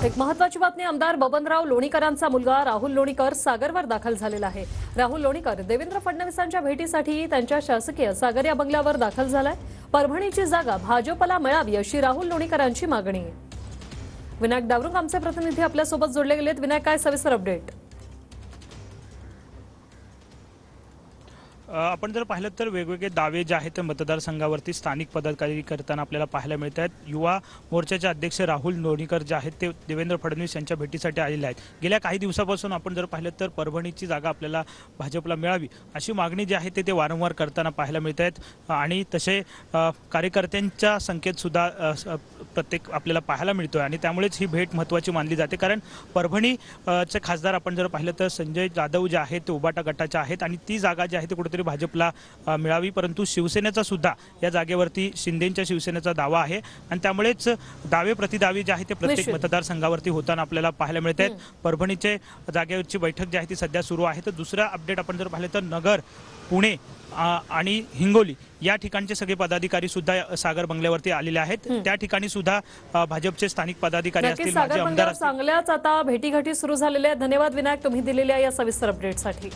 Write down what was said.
एक महत्त्वाची बातमी आमदार बबनराव लोणीकरांचा मुलगा राहुल लोणीकर सागरवर दाखल झालेला आहे। राहुल लोणीकर देवेंद्र फडणवीसांच्या भेटीसाठी त्यांच्या शासकीय सागर या बंगल्यावर दाखल झालाय। परभणीची जागा भाजपला मिळावी अशी राहुल लोणीकरांची मागणी आहे। विनायक डावरुंग आमचे प्रतिनिधी आपल्या सोबत जोडले गेलेत। विनायक, काय सविस्तर अपडेट? आपण जर पाहिलं तर वेगवेगळे दावे जे आहेत ते मतदारसंघावरती स्थानिक पदाधिकारी करताना आपल्याला पाहायला मिळत आहेत। युवा मोर्चाचे अध्यक्ष राहुल लोणीकर जे आहेत ते देवेंद्र फडणवीस यांच्या भेटीसाठी आलेले आहेत। गेल्या काही दिवसापासून आपण जर पाहिलं तर परभणीची जागा आपल्याला भाजपला मिळावी अशी मागणी जी आहे ते वारंवार करताना पाहायला मिळत आहेत आणि तसे कार्यकर्त्यांच्या संख्येत सुद्धा प्रत्येक आपल्याला पाहायला मिळतोय आणि त्यामुळेच ही भेट महत्त्वाची मानली जाते। कारण परभणीचे खासदार आपण जर पाहिलं तर संजय जाधव जे आहेत ते उबाटा गटाचे आहेत आणि ती जागा जी आहे ते कुठेतरी भाजपला मिळावी, परंतु शिवसेनेचा सुद्धा या जागेवरती शिंदेंच्या शिवसेनेचा दावा आहे आणि त्यामुळेच दावे प्रतिदावे जे आहे ते प्रत्येक मतदारसंघावरती होताना आपल्याला पाहायला मिळत आहेत। परभणीचे जागेवरची बैठक जी आहे ती सध्या सुरू आहे। तर दुसरा अपडेट आपण जर पाहिलं तर नगर, पुणे आणि हिंगोली या ठिकाणचे सगळे पदाधिकारी सुद्धा सागर बंगल्यावरती आलेले आहेत। त्या ठिकाणी सुद्धा भाजपचे स्थानिक पदाधिकारी असतील, माजी आमदार असतील, चांगल्याच आता भेटीगाठी सुरू झालेल्या आहेत। धन्यवाद विनायक, तुम्ही दिलेल्या या सविस्तर अपडेटसाठी।